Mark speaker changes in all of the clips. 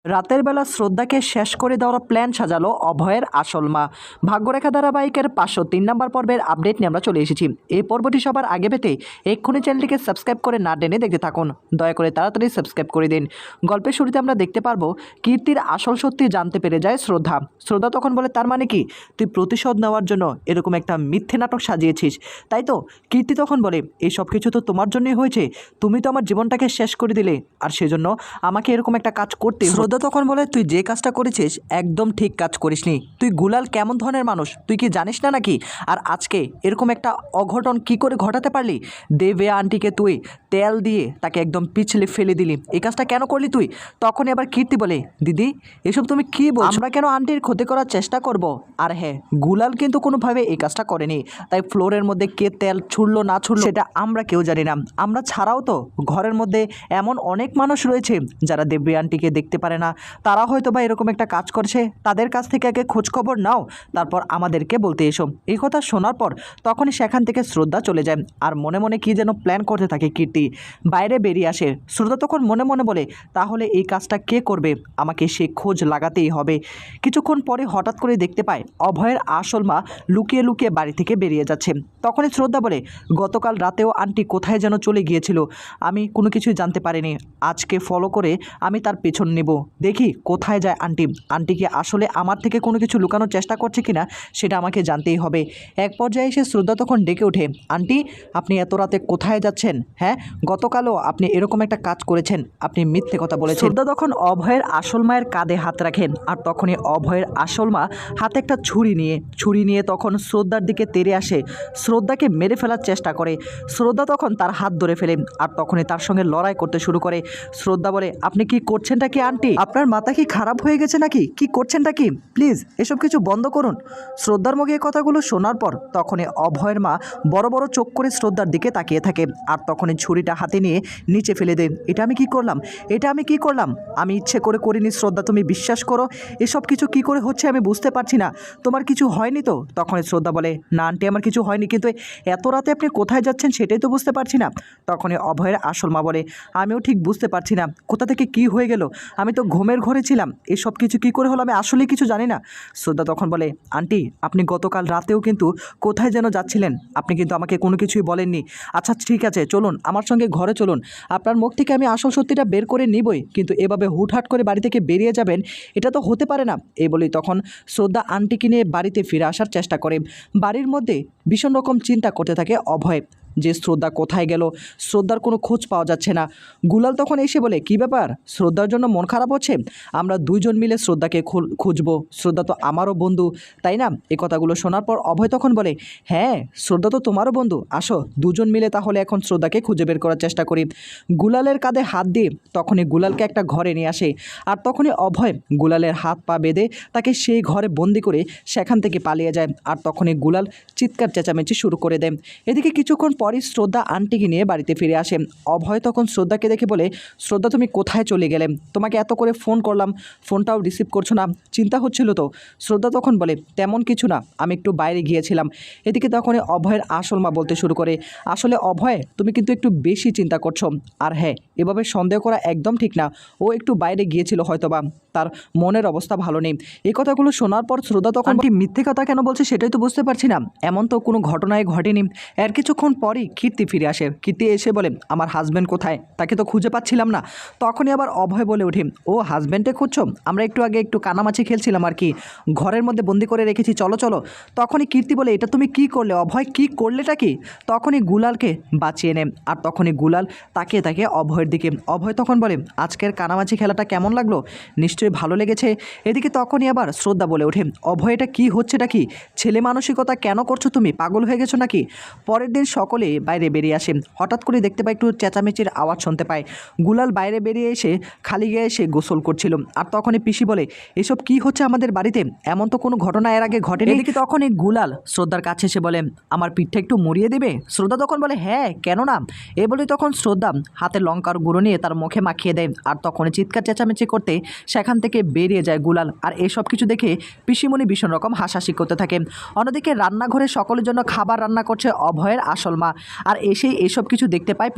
Speaker 1: রাতের বেলা শ্রদ্ধাকে শেষ করে দেওয়ার প্ল্যান সাজালো অভয়ের আসল মা। ভাগ্যরেখা ধারাবাহিকের 503 নম্বর পর্বের আপডেট নিয়ে আমরা চলে এসেছি। এই পর্বটি সবার আগে পেতে এক্ষুনি চ্যানেলটিকে সাবস্ক্রাইব করে না টেনে দেখতে থাকুন। দয়া করে তাড়াতাড়ি সাবস্ক্রাইব করে দিন। গল্পের শুরুতে আমরা দেখতে পারবো কীর্তির আসল সত্যি জানতে পেরে যায় শ্রদ্ধা। শ্রদ্ধা তখন বলে, তার মানে কি তুই প্রতিশোধ নেওয়ার জন্য এরকম একটা মিথ্যে নাটক সাজিয়েছিস, তাই তো? কীর্তি তখন বলে, এই সব কিছু তো তোমার জন্যই হয়েছে, তুমি তো আমার জীবনটাকে শেষ করে দিলে, আর সেজন্য আমাকে এরকম একটা কাজ করতে। শ্রদ্ধা তখন বলে, তুই যে কাজটা করেছিস একদম ঠিক কাজ করিসনি। তুই গুলাল কেমন ধরনের মানুষ তুই কি জানিস না নাকি? আর আজকে এরকম একটা অঘটন কি করে ঘটাতে পারলি? দেবে আন্টিকে তুই তেল দিয়ে তাকে একদম পিছলে ফেলে দিলি, এই কাজটা কেন করলি তুই? তখনই আবার কীর্তি বলে, দিদি এসব তুমি কি বলছো? আমরা কেন আন্টির ক্ষতি করার চেষ্টা করব? আর হ্যাঁ, গুলাল কিন্তু কোনোভাবে এই কাজটা করেনি, তাই ফ্লোরের মধ্যে কে তেল ছুড়লো না ছুড়লো সেটা আমরা কেউ জানি না। আমরা ছাড়াও তো ঘরের মধ্যে এমন অনেক মানুষ রয়েছে যারা দেবী আন্টিকে দেখতে পারে না, তারা হয়তো বা এরকম একটা কাজ করছে। তাদের কাছ থেকে আগে খোঁজখবর নাও, তারপর আমাদেরকে বলতে এসো। এই কথা শোনার পর তখনই সেখান থেকে শ্রদ্ধা চলে যায়, আর মনে মনে কি যেন প্ল্যান করতে থাকে কীর্তি। বাইরে বেরিয়ে আসে শ্রদ্ধা, তখন মনে মনে বলে, তাহলে এই কাজটা কে করবে? আমাকে সে খোঁজ লাগাতেই হবে। কিছুক্ষণ পরে হঠাৎ করে দেখতে পায় অভয়ের আসল মা লুকিয়ে লুকিয়ে বাড়ি থেকে বেরিয়ে যাচ্ছে। তখনই শ্রদ্ধা বলে, গতকাল রাতেও আন্টি কোথায় যেন চলে গিয়েছিল, আমি কোনো কিছুই জানতে পারিনি। আজকে ফলো করে আমি তার পেছন নেব, দেখি কোথায় যায় আন্টি। আন্টি কি আসলে আমার থেকে কোনো কিছু লুকানোর চেষ্টা করছে কিনা সেটা আমাকে জানতেই হবে। এক পর্যায়ে এসে শ্রদ্ধা তখন ডেকে ওঠে, আন্টি আপনি এত রাতে কোথায় যাচ্ছেন? হ্যাঁ, গতকালও আপনি এরকম একটা কাজ করেছেন, আপনি মিথ্যে কথা বলেছেন। শ্রদ্ধা তখন অভয়ের আসল মায়ের কাঁধে হাত রাখেন, আর তখনই অভয়ের আসল মা হাতে একটা ছুরি নিয়ে তখন শ্রদ্ধার দিকে তেড়ে আসে, শ্রদ্ধাকে মেরে ফেলার চেষ্টা করে। শ্রদ্ধা তখন তার হাত ধরে ফেলে, আর তখনই তার সঙ্গে লড়াই করতে শুরু করে। শ্রদ্ধা বলে, আপনি কি করছেনটা কি আন্টি? আপনার মাথা কি খারাপ হয়ে গেছে নাকি? কি করছেনটা কি? প্লিজ এসব কিছু বন্ধ করুন। শ্রদ্ধার মুখে এই কথাগুলো শোনার পর তখনই অভয়ের মা বড় বড় চোখ করে শ্রদ্ধার দিকে তাকিয়ে থাকে, আর তখনই ছুরিটা হাতে নিয়ে নিচে ফেলে দেন। এটা আমি কি করলাম? এটা আমি কি করলাম? আমি ইচ্ছে করে করিনি শ্রদ্ধা, তুমি বিশ্বাস করো। এসব কিছু কি করে হচ্ছে আমি বুঝতে পারছি না। তোমার কিছু হয়নি তো? তখনই শ্রদ্ধা বলে, না আন্টি আমার কিছু হয়নি, কিন্তু এত রাতে আপনি কোথায় যাচ্ছেন সেটাই তো বুঝতে পারছি না। তখনই অভয়ের আসল মা বলে, আমিও ঠিক বুঝতে পারছি না কোথা থেকে কি হয়ে গেল, আমি তো ঘুমের ঘরে ছিলাম, এসব কিছু কি করে হলো আমি আসলেই কিছু জানি না। শ্রদ্ধা তখন বলে, আন্টি আপনি গতকাল রাতেও কিন্তু কোথায় যেন যাচ্ছিলেন, আপনি কিন্তু আমাকে কোনো কিছুই বলেননি। আচ্ছা ঠিক আছে, চলুন আমার সঙ্গে ঘরে চলুন, আপনার মুখ থেকে আমি আসল সত্যিটা বের করে নিবই, কিন্তু এভাবে হুটহাট করে বাড়ি থেকে বেরিয়ে যাবেন এটা তো হতে পারে না। এই বলেই তখন শ্রদ্ধা আন্টিকে নিয়ে বাড়িতে ফিরে আসার চেষ্টা করে। বাড়ির মধ্যে ভীষণ রকম চিন্তা করতে থাকে অভয়, যে শ্রদ্ধা কোথায় গেল, শ্রদ্ধার কোনো খোঁজ পাওয়া যাচ্ছে না। গুলাল তখন এসে বলে, কি ব্যাপার, শ্রদ্ধার জন্য মন খারাপ হচ্ছে? আমরা দুইজন মিলে শ্রদ্ধাকে খুঁজবো, শ্রদ্ধা তো আমারও বন্ধু, তাই না? এই কথাগুলো শোনার পর অভয় তখন বলে, হ্যাঁ শ্রদ্ধা তো তোমারও বন্ধু, আসো দুজন মিলে তাহলে এখন শ্রদ্ধাকে খুঁজে বের করার চেষ্টা করি। গুলালের কাঁধে হাত দিয়ে তখনই গুলালকে একটা ঘরে নিয়ে আসে, আর তখনই অভয় গুলালের হাত পা বেঁধে তাকে সেই ঘরে বন্দি করে সেখান থেকে পালিয়ে যায়, আর তখনই গুলাল চিৎকার চেঁচামেচি শুরু করে দেয়। এদিকে কিছুক্ষণ পরই শ্রদ্ধা আন্টিকে নিয়ে বাড়িতে ফিরে আসে। অভয় তখন শ্রদ্ধাকে দেখে বলে, শ্রদ্ধা তুমি কোথায় চলে গেলে? তোমাকে এত করে ফোন করলাম, ফোনটাও রিসিভ করছো না, চিন্তা হচ্ছিল তো? শ্রদ্ধা তখন বলে, তেমন কিছু না, আমি একটু বাইরে গিয়েছিলাম। এদিকে তখনই অভয়ের আসল মা বলতে শুরু করে, আসলে অভয় তুমি কিন্তু একটু বেশি চিন্তা করছো, আর হ্যাঁ এভাবে সন্দেহ করা একদম ঠিক না, ও একটু বাইরে গিয়েছিল হয়তোবা, তার মনের অবস্থা ভালো নেই। এই কথাগুলো শোনার পর শ্রদ্ধা তখন মিথ্যে কথা কেন বলছে সেটাই তো বুঝতে পারছি না, এমন তো কোনো ঘটনায় ঘটেনি। এর কিছুক্ষণ পরই কীর্তি ফিরে আসে। কীর্তি এসে বলে, আমার হাজব্যান্ড কোথায়, তাকে তো খুঁজে পাচ্ছিলাম না। তখনই আবার অভয় বলে ওঠে, ও হাজব্যান্ডে খুঁজছো? আমরা একটু আগে একটু কানামাছি খেলছিলাম আর কি, ঘরের মধ্যে বন্দি করে রেখেছি, চলো চলো। তখনই কীর্তি বলে, এটা তুমি কি করলে অভয়, কি করলেটা কি? তখনই গুলালকে বাঁচিয়ে নেয়, আর তখনই গুলাল তাকিয়ে থাকে অভয়ের দিকে। অভয় তখন বলে, আজকের কানামাছি খেলাটা কেমন লাগলো? নিশ্চয়ই ভালো লেগেছে। এদিকে তখনই আবার শ্রদ্ধা বলে ওঠে, অভয় এটা কি হচ্ছেটা কি? ছেলে মানসিকতা কেন করছো তুমি, পাগল হয়ে গেছো নাকি? পরের দিন সকলে বাইরে বেরিয়ে আসে। হঠাৎ করে দেখতে পায় একটু চেঁচামেচির আওয়াজ শুনতে পায়। গুলাল বাইরে বেরিয়ে এসে খালি গায়ে সে গোসল করছিল, আর তখনই পিসি বলে, এসব কি হচ্ছে আমাদের বাড়িতে, এমন তো কোনো ঘটনা এর আগে ঘটেনি। এদিকে তখনই গুলাল শ্রদ্ধার কাছে এসে বলে, আমার পিঠটা একটু মুড়িয়ে দেবে? শ্রদ্ধা তখন বলে, হ্যাঁ কেন না। এ বলে তখন শ্রদ্ধা হাতে লঙ্কার গুঁড়ো নিয়ে তার মুখে মাখিয়ে দেয়, আর তখনই চিৎকার চেঁচামেচি করতে সেখান থেকে বেরিয়ে যায় গুলাল। আর এসব কিছু দেখে পিসিমণি ভীষণ রকম হাসাহাসি করতে থাকে। অন্যদিকে রান্নাঘরে সকলের জন্য খাবার রান্না করছে অভয়ের আসল মা। মা। আর এসেই এসব কিছু দেখতে পায়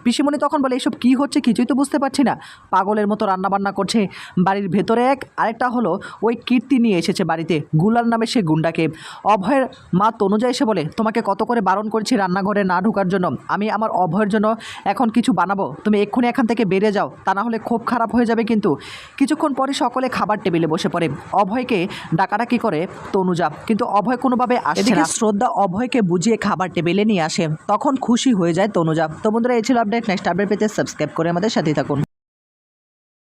Speaker 1: পিসিমণি তখন বলে এসব কি হচ্ছে কিছুই তো বুঝতে পারছি না, পাগলের মতো রান্নাবান্না করছে। বাড়ির ভেতরে আরেকটা হলো ওই কীর্তি নিয়ে এসেছে বাড়িতে গুলার নামে সে গুন্ডাকে। অভয়ের মা তনুজা এসে বলে তোমাকে কত করে বারণ করছি রান্নাঘরে না ঢোকার জন্য, আমি আমার অভয়ের জন্য এখন কিছু বানাবো, তুমি এক্ষুনি এখান থেকে বেরিয়ে যাও, তা না হলে খুব খারাপ হয়ে যাবে কিন্তু। কিছুক্ষণ পরে সকলে খাবার টেবিলে বসে পড়ে। অভয়কে ডাকাডাকি করে তনুজা, কিন্তু অভয় কোনোভাবে আসে না। শ্রদ্ধা অভয়কে বুঝিয়ে খাবার টেবিলে নিয়ে আসে, তখন খুশি হয়ে যায় তনুজা। তো বন্ধুরা এই ছিল আপডেট, নেক্সট আপডেট পেতে সাবস্ক্রাইব করে আমাদের সাথেই থাকুন।